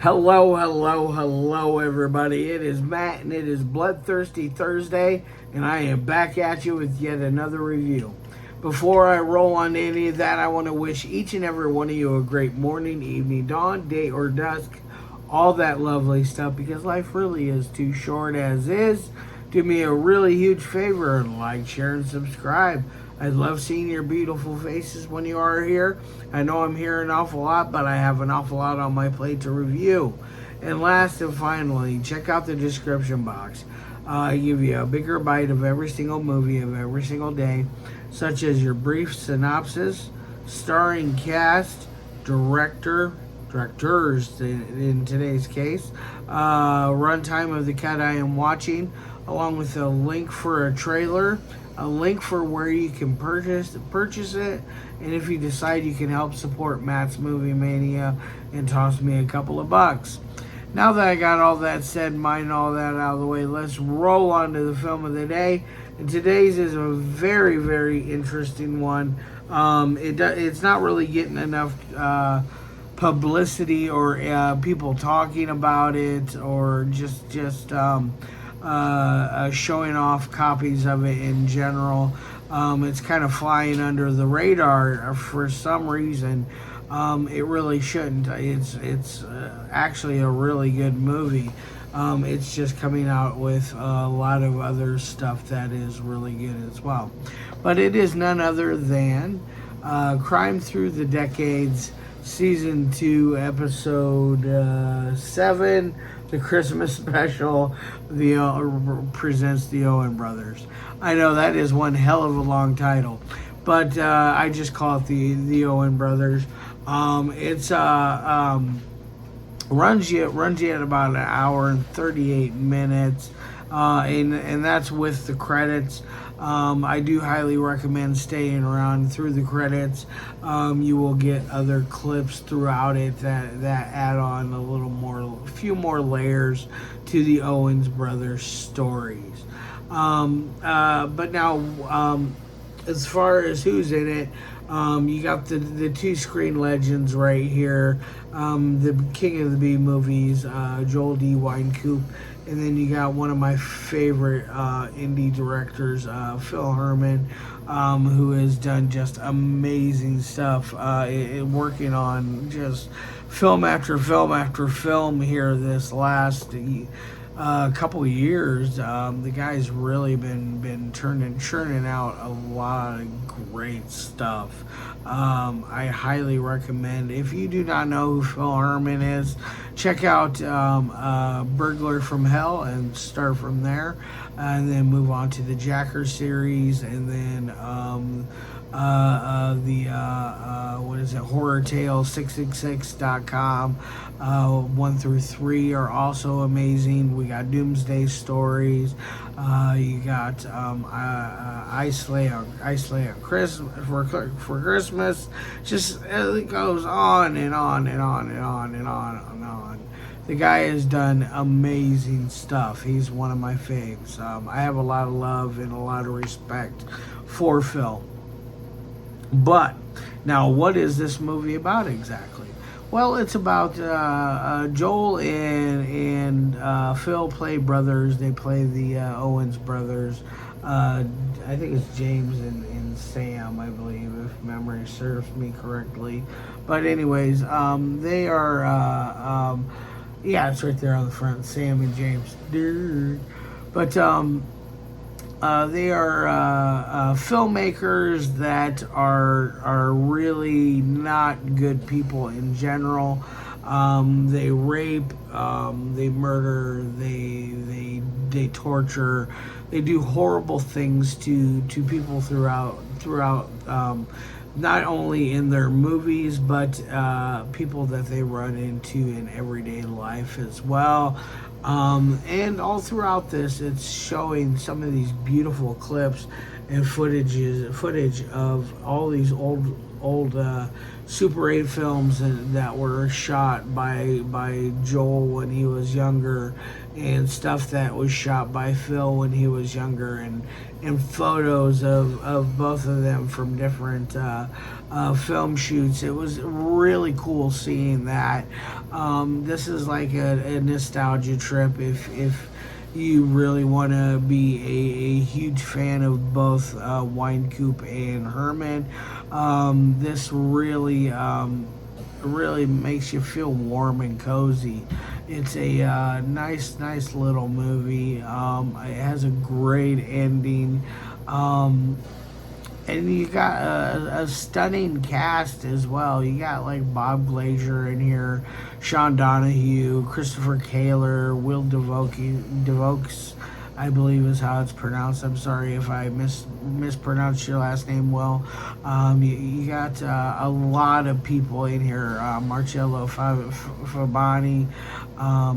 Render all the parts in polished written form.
Hello, hello, hello, everybody. It is Matt, and it is Bloodthirsty Thursday, and I am back at you with yet another review. Before I roll on to any of that, I want to wish each and every one of you a great morning, evening, dawn, day, or dusk, all that lovely stuff, because life really is too short as is. Do me a really huge favor and like, share, and subscribe. I love seeing your beautiful faces when you are here. I know I'm here an awful lot, but I have an awful lot on my plate to review. And last and finally, check out the description box. I give you a bigger bite of every single movie of every single day, such as your brief synopsis, starring cast, directors in today's case, runtime of the cat I am watching, along with a link for a trailer, a link for where you can purchase it, and if you decide, you can help support Matt's Movie Mania and toss me a couple of bucks. Now that I got all that said, mind all that out of the way, let's roll on to the film of the day. And today's is a very, very interesting one. It's not really getting enough publicity or people talking about it, or just showing off copies of it in general. It's kind of flying under the radar for some reason. It really shouldn't. It's actually a really good movie. It's just coming out with a lot of other stuff that is really good as well. But it is none other than Crime Through the Decades, Season 2, Episode 7, the Christmas special, presents the Owen brothers. I know that is one hell of a long title, but I just call it the Owen brothers. It's runs you at about an hour and 38 minutes, and that's with the credits. I do highly recommend staying around through the credits. You will get other clips throughout it that add on a few more layers to the Owens brothers stories. But now, as far as who's in it, you got the two screen legends right here, the King of the B movies, Joel D. Wynkoop, and then you got one of my favorite indie directors, Phil Herman, who has done just amazing stuff, working on just film after film after film here this last couple of years. The guy's really been churning out a lot of great stuff. I highly recommend. If you do not know who Phil Herman is, check out Burglar from Hell and start from there, and then move on to the Jacker series, and then what is it, Horror Tales 666.com. 1 through 3 are also amazing. We got Doomsday Stories. You got Ice Lay on Christmas for Christmas. Just it goes on and on and on and on and on and on. The guy has done amazing stuff. He's one of my faves. I have a lot of love and a lot of respect for Phil. But now, what is this movie about exactly? Well, it's about Joel and Phil play brothers. They play the Owens brothers. I think it's James and Sam, I believe, if memory serves me correctly. But anyways, they are, it's right there on the front, Sam and James. But they are filmmakers that are really not good people in general. They rape, they murder, they torture, they do horrible things to people throughout not only in their movies, but people that they run into in everyday life as well. And all throughout this, it's showing some of these beautiful clips and footage of all these old Super 8 films that were shot by Joel when he was younger, and stuff that was shot by Phil when he was younger, and photos of both of them from different film shoots. It was really cool seeing that. This is like a nostalgia trip if you really want to be a huge fan of both Wynkoop and Herman. This really makes you feel warm and cozy. It's a nice little movie. It has a great ending. Um, and you got a stunning cast as well. You got like Bob Glazier in here, Sean Donohue, Christopher Kahler, Will Devokees, I believe is how it's pronounced. I'm sorry if I mispronounced your last name. Well, you got a lot of people in here. Marcelo Fabani,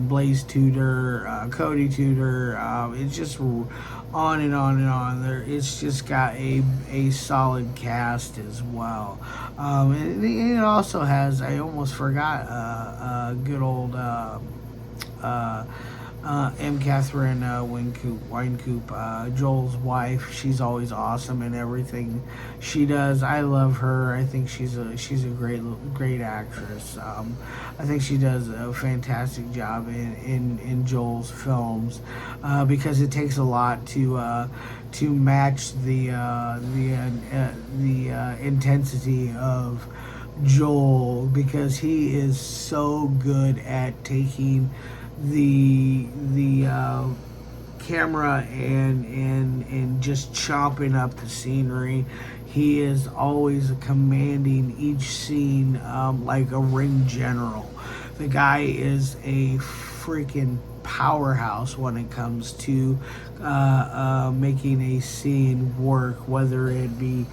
Blaize Tudor, Cody Tudor. It's just on and on and on. It's just got a solid cast as well. And it also has, I almost forgot, good old M. Catherine Wynkoop, Joel's wife. She's always awesome in everything she does. I love her. I think she's a great actress. I think she does a fantastic job in Joel's films because it takes a lot to match the intensity of Joel, because he is so good at taking the camera and just chopping up the scenery. He is always commanding each scene like a ring general. The guy is a freaking powerhouse when it comes to making a scene work, whether it be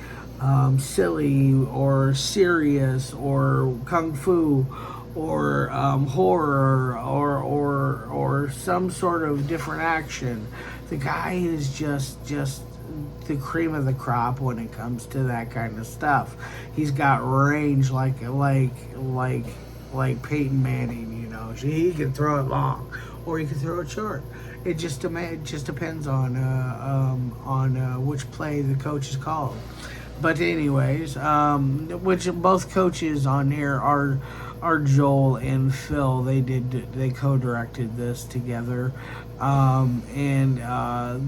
silly or serious or kung fu or horror or some sort of different action. The guy is just the cream of the crop when it comes to that kind of stuff. He's got range like Peyton Manning. You know, he can throw it long or he can throw it short. It just depends on which play the coach is called. But anyways, which both coaches on here are Joel and Phil. They co-directed this together, and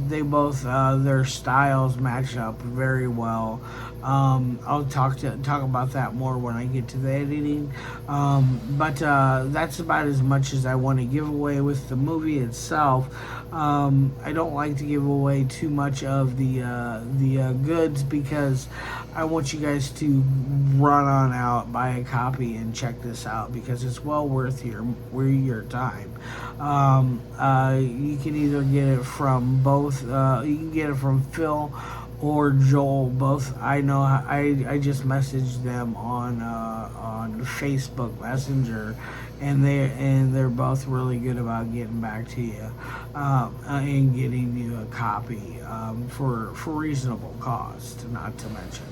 they both their styles match up very well. I'll talk about that more when I get to the editing. But that's about as much as I want to give away with the movie itself. I don't like to give away too much of the goods because I want you guys to run on out, buy a copy, and check this out because it's well worth your time. You can either get it from both. You can get it from Phil or Joel. Both. I know. I just messaged them on Facebook Messenger, and they're both really good about getting back to you and getting you a copy for reasonable cost. Not to mention.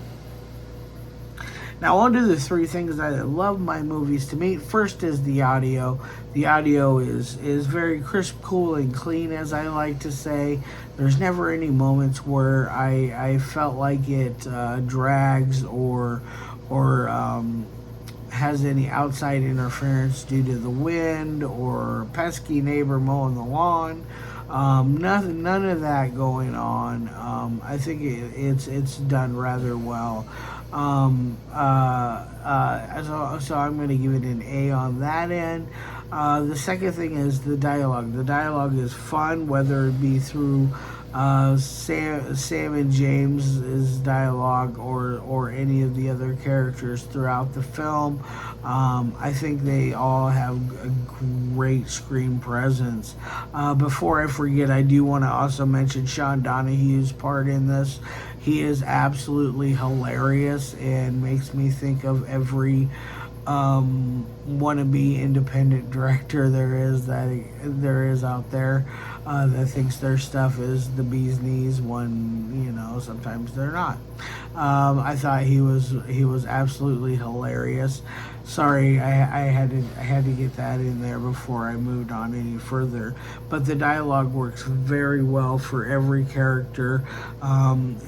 Now, on to the three things that I love my movies to meet. First is the audio. The audio is very crisp, cool, and clean, as I like to say. There's never any moments where I felt like it drags or has any outside interference due to the wind or pesky neighbor mowing the lawn. None of that going on. I think it's done rather well. So I'm going to give it an A on that end. The second thing is the dialogue. The dialogue is fun, whether it be through Sam and James's dialogue or any of the other characters throughout the film. I think they all have a great screen presence. Before I forget, I do want to also mention Sean Donohue's part in this. He is absolutely hilarious and makes me think of every wannabe independent director there is out there that thinks their stuff is the bee's knees when sometimes they're not. I thought he was absolutely hilarious. Sorry, I had to get that in there before I moved on any further. But the dialogue works very well for every character.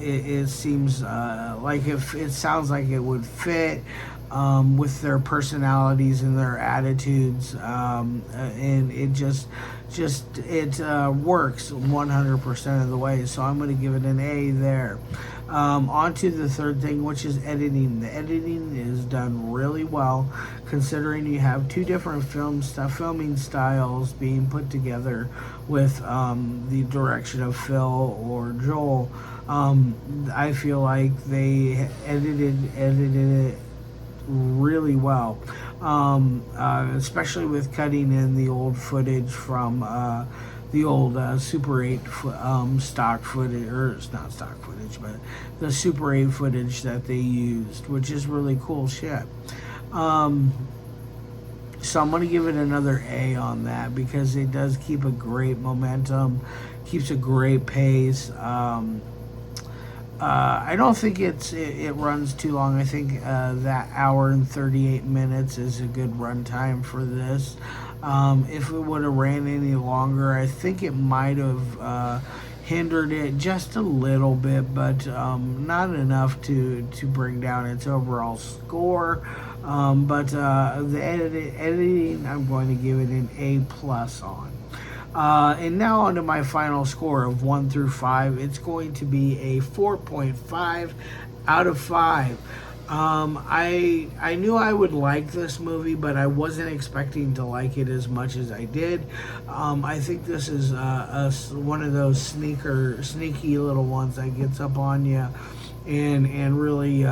It seems like it sounds like it would fit. With their personalities and their attitudes, and it works 100% of the way. So I'm going to give it an A there. On to the third thing, which is editing. The editing is done really well, considering you have two different filming styles being put together with the direction of Phil or Joel. I feel like they edited it really well, especially with cutting in the old footage from the old Super 8 stock footage, or it's not stock footage, but the Super 8 footage that they used, which is really cool shit. So I'm going to give it another A on that because it does keep a great momentum, keeps a great pace. I don't think it runs too long. I think that hour and 38 minutes is a good runtime for this. If it would have ran any longer, I think it might have hindered it just a little bit, but not enough to bring down its overall score. But the editing, I'm going to give it an A plus on. And now on to my final score of 1 through 5. It's going to be a 4.5 out of 5. I knew I would like this movie, but I wasn't expecting to like it as much as I did. I think this is one of those sneaky little ones that gets up on you and really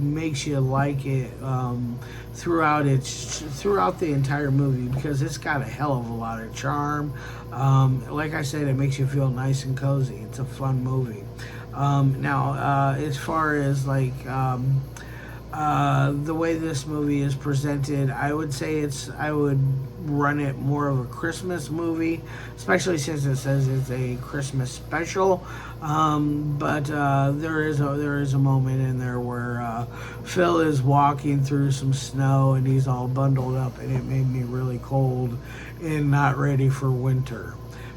makes you like it throughout the entire movie, because it's got a hell of a lot of charm. Like I said, it makes you feel nice and cozy. It's a fun movie. Now, as far as like the way this movie is presented, I would say I would run it more of a Christmas movie, especially since it says it's a Christmas special. But there is a moment in there where Phil is walking through some snow and he's all bundled up, and it made me really cold and not ready for winter.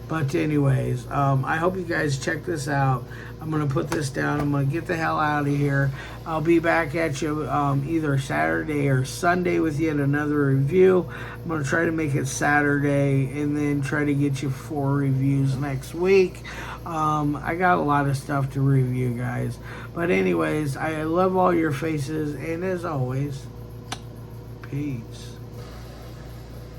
But anyways, I hope you guys check this out. I'm going to put this down. I'm going to get the hell out of here. I'll be back at you either Saturday or Sunday with yet another review. I'm going to try to make it Saturday and then try to get you 4 reviews next week. I got a lot of stuff to review, guys. But anyways, I love all your faces, and as always, peace.